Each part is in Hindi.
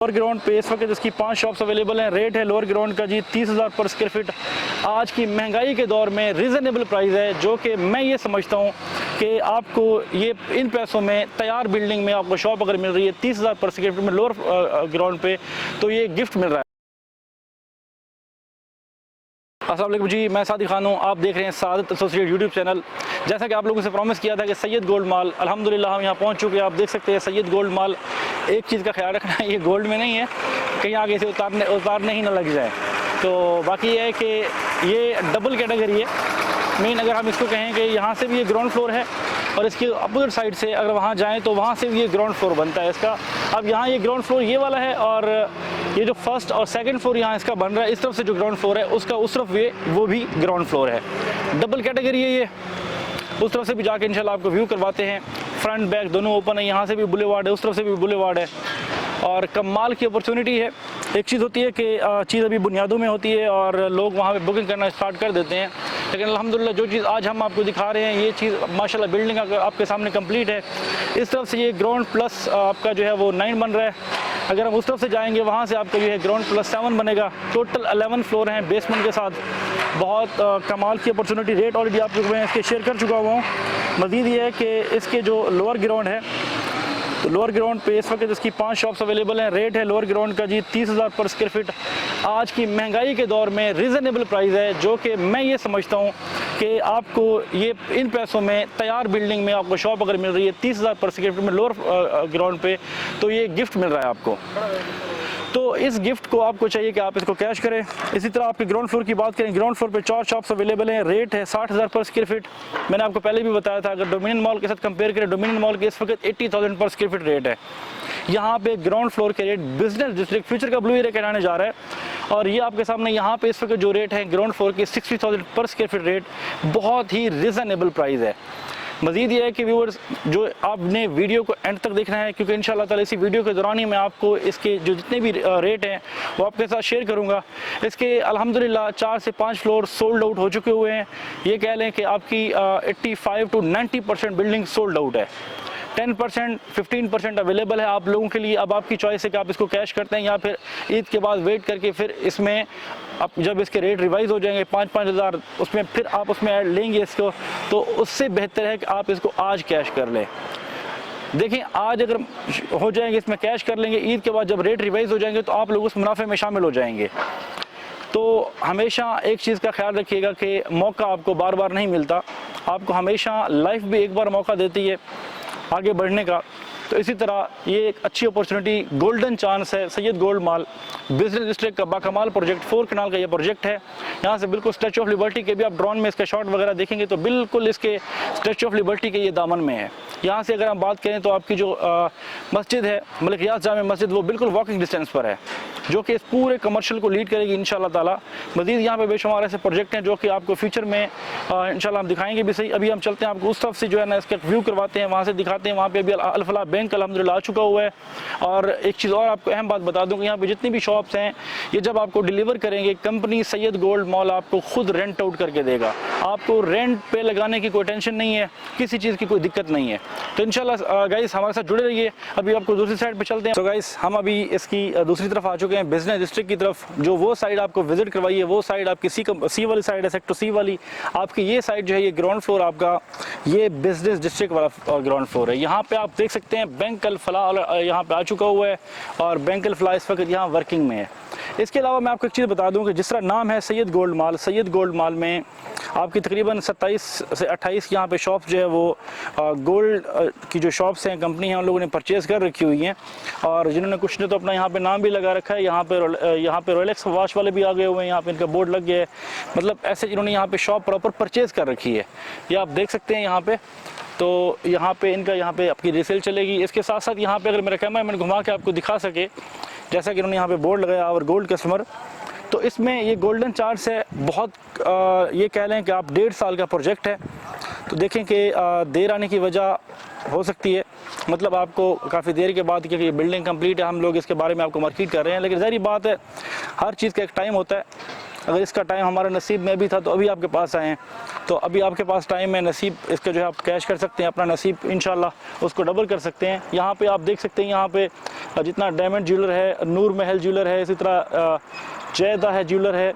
लोअर ग्राउंड पे इस वक्त इसकी 5 शॉप्स अवेलेबल हैं। रेट है लोअर ग्राउंड का जी 30,000 पर स्क्वायर फीट। आज की महंगाई के दौर में रीज़नेबल प्राइस है, जो कि मैं ये समझता हूँ कि आपको ये इन पैसों में तैयार बिल्डिंग में आपको शॉप अगर मिल रही है 30,000 पर स्क्वायर फीट में लोअर ग्राउंड पे, तो ये गिफ्ट मिल रहा है। अस्सलाम वालेकुम जी, मैं सादिक खान हूँ। आप देख रहे हैं सादत एसोसिएट यूट्यूब चैनल। जैसा कि आप लोगों से प्रॉमिस किया था कि सैयद गोल्ड माल, अल्हम्दुलिल्लाह हम यहाँ पहुँच चुके हैं। आप देख सकते हैं सैयद गोल्ड माल। एक चीज़ का ख्याल रखना है, ये गोल्ड में नहीं है, कहीं आगे से उतारने ही ना लग जाए। तो बाकी ये है कि ये डबल कैटेगरी है। मेन अगर हम इसको कहें कि यहाँ से भी ये ग्राउंड फ्लोर है और इसकी अपोजिट साइड से अगर वहाँ जाएँ तो वहाँ से भी ये ग्राउंड फ्लोर बनता है इसका। अब यहाँ ये ग्राउंड फ्लोर ये वाला है और ये जो फर्स्ट और सेकंड फ्लोर यहाँ इसका बन रहा है, इस तरफ से जो ग्राउंड फ्लोर है उसका उस तरफ वो भी ग्राउंड फ्लोर है। डबल कैटेगरी है ये। उस तरफ से भी जाके इंशाल्लाह आपको व्यू करवाते हैं। फ्रंट बैक दोनों ओपन है, यहाँ से भी बुलेवार्ड है, उस तरफ से भी बुलेवार्ड है और कमाल की अपॉर्चुनिटी है। एक चीज़ होती है कि चीज़ अभी बुनियादों में होती है और लोग वहाँ पे बुकिंग करना स्टार्ट कर देते हैं, लेकिन अल्हम्दुलिल्लाह जो चीज़ आज हम आपको दिखा रहे हैं ये चीज़ माशाल्लाह बिल्डिंग आपके सामने कंप्लीट है। इस तरफ से ये ग्राउंड प्लस आपका जो है वो 9 बन रहा है। अगर हम उस तरफ से जाएंगे वहाँ से आपका जो है ग्राउंड प्लस 7 बनेगा। टोटल 11 फ्लोर हैं बेसमेंट के साथ। बहुत कमाल की अपॉर्चुनिटी। रेट ऑलरेडी आप लोग मैं इसके शेयर कर चुका हुआ हूँ। मज़ीद ये है कि इसके जो लोअर ग्राउंड है, तो लोअर ग्राउंड पे इस वक्त इसकी 5 शॉप्स अवेलेबल हैं। रेट है लोअर ग्राउंड का जी 30,000 पर स्क्वायर फीट। आज की महंगाई के दौर में रीज़नेबल प्राइस है, जो कि मैं ये समझता हूँ कि आपको ये इन पैसों में तैयार बिल्डिंग में आपको शॉप अगर मिल रही है 30,000 पर स्क्वायर फीट में लोअर ग्राउंड पे, तो ये गिफ्ट मिल रहा है आपको। तो इस गिफ्ट को आपको चाहिए कि आप इसको कैश करें। इसी तरह आपके ग्राउंड फ्लोर की बात करें, ग्राउंड फ्लोर पे 4 शॉप्स अवेलेबल हैं। रेट है 60,000 पर स्क्वायर फीट। मैंने आपको पहले भी बताया था, अगर डोमिनियन मॉल के साथ कंपेयर करें, डोमिनियन मॉल के इस वक्त 80,000 पर स्क्वायर फीट रेट है। यहाँ पे ग्राउंड फ्लोर के रेट बिजनेस डिस्ट्रिक्ट फ्यूचर का ब्लू एरिया कहलाने जा रहा है और ये आपके सामने यहाँ पे इस वक्त जो रेट है ग्राउंड फ्लोर की 60,000 पर स्क्वायर फीट रेट, बहुत ही रिजनेबल प्राइस है। मज़ीद ये है कि व्यूअर्स जो आपने वीडियो को एंड तक देखना है, क्योंकि इंशाल्लाह ताला इसी वीडियो के दौरान ही मैं आपको इसके जो जितने भी रेट हैं वो आपके साथ शेयर करूंगा। इसके अल्हम्दुलिल्लाह 4 से 5 फ्लोर सोल्ड आउट हो चुके हुए हैं। ये कह लें कि आपकी 85 to 90% बिल्डिंग सोल्ड आउट है। 10% 15% अवेलेबल है आप लोगों के लिए। अब आपकी चॉइस है कि आप इसको कैश करते हैं या फिर ईद के बाद वेट करके फिर इसमें अब जब इसके रेट रिवाइज हो जाएंगे 5-5 हज़ार, उसमें फिर आप उसमें ऐड लेंगे इसको, तो उससे बेहतर है कि आप इसको आज कैश कर लें। देखिए आज अगर हो जाएंगे इसमें कैश कर लेंगे, ईद के बाद जब रेट रिवाइज हो जाएंगे तो आप लोग उस मुनाफे में शामिल हो जाएंगे। तो हमेशा एक चीज़ का ख्याल रखिएगा कि मौका आपको बार बार नहीं मिलता, आपको हमेशा लाइफ भी एक बार मौका देती है आगे बढ़ने का। तो इसी तरह ये एक अच्छी अपॉर्चुनिटी, गोल्डन चांस है। सैयद गोल्ड माल बिजनेस डिस्ट्रिक्ट का बाकमाल प्रोजेक्ट, 4 कनाल का ये प्रोजेक्ट है। यहाँ से बिल्कुल स्टैचू ऑफ लिबर्टी के भी आप ड्रोन में इसका शॉट वगैरह देखेंगे तो बिल्कुल इसके स्टैचू ऑफ लिबर्टी के ये दामन में है। यहाँ से अगर हम बात करें तो आपकी जो मस्जिद है मलिक रियाज जामे मस्जिद, वो बिल्कुल वॉकिंग डिस्टेंस पर है, जो कि इस पूरे कमर्शियल को लीड करेगी इंशाल्लाह ताला। मज़ीद यहाँ पे बेशुमार ऐसे प्रोजेक्ट हैं जो कि आपको फ्यूचर में इंशाल्लाह हम दिखाएंगे भी सही। अभी हम चलते हैं, आपको उस तरफ से जो है ना इसका व्यू करवाते हैं, वहाँ से दिखाते हैं। वहाँ पे अभी अल फलाह बैंक अल्हम्दुलिल्लाह आ चुका हुआ है। और एक चीज़ और आपको अहम बात बता दूँ कि यहाँ पे जितनी भी शॉप्स हैं ये जब आपको डिलीवर करेंगे कंपनी सैयद गोल्ड मॉल आपको खुद रेंट आउट करके देगा। आपको रेंट पे लगाने की कोई टेंशन नहीं है, किसी चीज़ की कोई दिक्कत नहीं है। तो इंशाल्लाह गाइस हमारे साथ जुड़े रहिए। अभी आपको दूसरी साइड पे चलते हैं। तो गाइस हम अभी इसकी दूसरी तरफ आ चुके हैं, बिजनेस डिस्ट्रिक्ट की तरफ। जो वो साइड आपको विजिट करवाई है वो साइड आपकी सी वाली साइड है, सेक्टर सी वाली। आपकी ये साइड जो है ये ग्राउंड फ्लोर आपका ये बिजनेस डिस्ट्रिक्ट वाला ग्राउंड फ्लोर है। यहाँ पे आप देख सकते हैं बैंक अल फलाह यहाँ पे आ चुका हुआ है और बैंक अल फलाह इस वक्त यहाँ वर्किंग में है। इसके अलावा मैं आपको एक चीज़ बता दूं कि जिस तरह नाम है सैयद गोल्ड माल, सैयद गोल्ड माल में आपकी तकरीबन 27 से 28 यहाँ पे शॉप्स जो है वो गोल्ड की जो शॉप्स हैं कंपनी हैं उन लोगों ने परचेज़ कर रखी हुई हैं। और जिन्होंने कुछ ने तो अपना यहाँ पे नाम भी लगा रखा है। यहाँ पे रोलेक्स वॉच वाले भी आ गए हुए हैं, यहाँ पे इनका बोर्ड लग गया है। मतलब ऐसे जिन्होंने यहाँ पे शॉप प्रॉपर परचेज़ कर रखी है, ये आप देख सकते हैं यहाँ पे। तो यहाँ पे इनका यहाँ पे आपकी रीसेल चलेगी। इसके साथ साथ यहाँ पे अगर मेरा कैमरा मैंने घुमा के आपको दिखा सके, जैसा कि इन्होंने यहाँ पे बोर्ड लगाया और गोल्ड कस्टमर, तो इसमें ये गोल्डन चार्ज है। बहुत ये कह लें कि आप 1.5 साल का प्रोजेक्ट है। तो देखें कि देर आने की वजह हो सकती है, मतलब आपको काफ़ी देर के बाद, क्योंकि ये बिल्डिंग कंप्लीट है, हम लोग इसके बारे में आपको मार्केट कर रहे हैं, लेकिन ज़ाहिर बात है हर चीज़ का एक टाइम होता है। अगर इसका टाइम हमारे नसीब में भी था तो अभी आपके पास आए हैं, तो अभी आपके पास टाइम है, नसीब इसका जो है आप कैश कर सकते हैं, अपना नसीब इंशाल्लाह उसको डबल कर सकते हैं। यहाँ पे आप देख सकते हैं, यहाँ पे जितना डायमंड ज्वेलर है, नूर महल ज्वेलर है, इसी तरह जैदा है ज्वेलर है,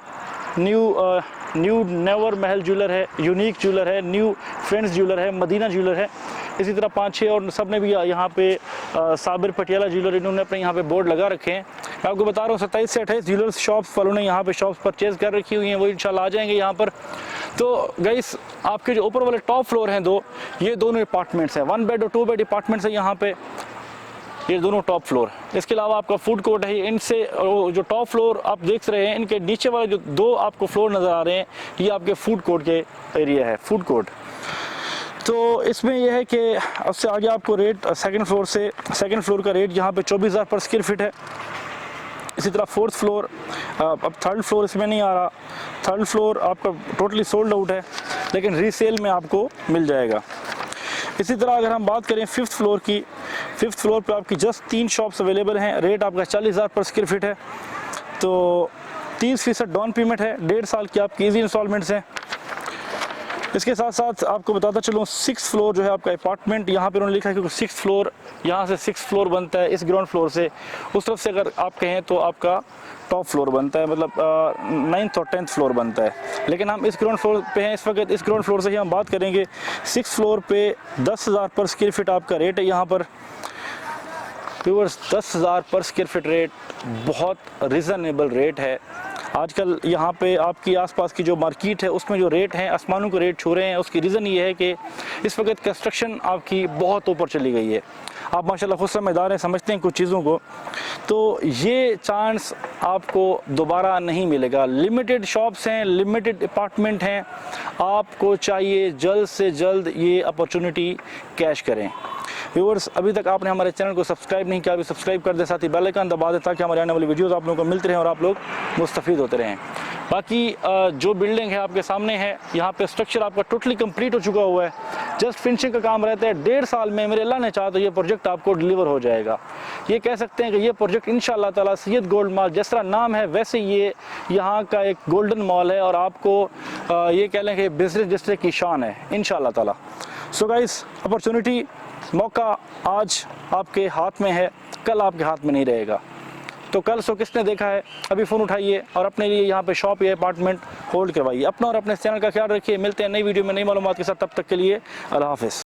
न्यू नेवर महल ज्वेलर है, यूनिक ज्वेलर है, न्यू फ्रेंड्स ज्वेलर है, मदीना ज्वेलर है, इसी तरह 5-6 और सब ने भी यहाँ पे साबिर पटियाला ज्वेलर इन्होंने अपने यहाँ पे बोर्ड लगा रखे हैं। मैं आपको बता रहा हूँ 27 से 28 ज्वेलर्स शॉप्स वालों ने यहाँ पे शॉप्स परचेज़ कर रखी हुई हैं, वो इंशाल्लाह आ जाएंगे यहाँ पर। तो गाइस आपके जो ऊपर वाले टॉप फ्लोर हैं दो, ये दोनों अपार्टमेंट्स हैं, 1 बेड और 2 बेड अपार्टमेंट्स हैं यहाँ पे, ये दोनों टॉप फ्लोर। इसके अलावा आपका फूड कोर्ट है, इनसे जो टॉप फ्लोर आप देख रहे हैं, इनके नीचे वाले जो 2 आपको फ्लोर नज़र आ रहे हैं, ये आपके फूड कोर्ट के एरिया है, फूड कोर्ट। तो इसमें यह है कि उससे आगे आपको रेट सेकंड फ्लोर का रेट यहाँ पे 24,000 पर स्क्वायर फीट है। इसी तरह 4th फ्लोर, अब 3rd फ्लोर इसमें नहीं आ रहा, 3rd फ्लोर आपका टोटली सोल्ड आउट है, लेकिन रीसेल में आपको मिल जाएगा। इसी तरह अगर हम बात करें 5th फ्लोर की, 5th फ्लोर पे आपकी जस्ट 3 शॉप्स अवेलेबल हैं, रेट आपका 40,000 पर स्क्वायर फीट है। तो 30% डाउन पेमेंट है, 1.5 साल की आपकी ईजी इंस्टॉलमेंट्स हैं। इसके साथ साथ आपको बताता चलूँ 6th फ्लोर जो है आपका अपार्टमेंट, यहाँ पे उन्होंने लिखा है क्योंकि 6th फ्लोर, यहाँ से 6th फ्लोर बनता है इस ग्राउंड फ्लोर से, उस तरफ से अगर आप कहें तो आपका टॉप फ्लोर बनता है, मतलब 9th और 10th फ्लोर बनता है। लेकिन हम इस ग्राउंड फ्लोर पे हैं इस वक्त, इस ग्राउंड फ्लोर से ही हम बात करेंगे। 6th फ्लोर पे 10,000 पर स्क्वायर फीट आपका रेट है यहाँ पर व्यूअर्स, 10,000 पर स्क्वायर फीट रेट बहुत रिजनेबल रेट है। आजकल यहाँ पे आपकी आसपास की जो मार्केट है उसमें जो रेट हैं आसमानों के रेट छू रहे हैं। उसकी रीज़न ये है कि इस वक्त कंस्ट्रक्शन आपकी बहुत ऊपर चली गई है। आप माशाल्लाह खुद समझदार हैं, समझते हैं कुछ चीज़ों को, तो ये चांस आपको दोबारा नहीं मिलेगा। लिमिटेड शॉप्स हैं, लिमिटेड अपार्टमेंट हैं, आपको चाहिए जल्द से जल्द ये अपॉर्चुनिटी कैश करें। व्यूअर्स, अभी तक आपने हमारे चैनल को सब्सक्राइब नहीं किया, अभी सब्सक्राइब कर दे, साथ ही बेल आइकन दबा दें ताकि हमारे आने वाली वीडियोस आप लोगों को मिलते रहें और आप लोग मुस्तफ़ीद होते रहें। बाकी जो बिल्डिंग है आपके सामने है, यहाँ पे स्ट्रक्चर आपका टोटली कंप्लीट हो चुका हुआ है, जस्ट फिनिशिंग का काम रहता है। 1.5 साल में मेरे अल्लाह ने चाहा तो ये प्रोजेक्ट आपको डिलीवर हो जाएगा। ये कह सकते हैं कि ये प्रोजेक्ट इंशाअल्लाह ताला सैयद गोल्ड मॉल, जिस तरह नाम है वैसे ये यहाँ का एक गोल्डन मॉल है और आपको ये कह लें कि बिजनेस डिस्ट्रिक्ट की शान है इंशाअल्लाह ताला। सो गाइस, अपॉर्चुनिटी, मौका आज आपके हाथ में है, कल आपके हाथ में नहीं रहेगा। तो कल सो किसने देखा है, अभी फ़ोन उठाइए और अपने लिए यहाँ पे शॉप या अपार्टमेंट होल्ड करवाइए। अपना और अपने चैनल का ख्याल रखिए। मिलते हैं नई वीडियो में नई मालूमात के साथ, तब तक के लिए अल्लाह हाफ़िज़।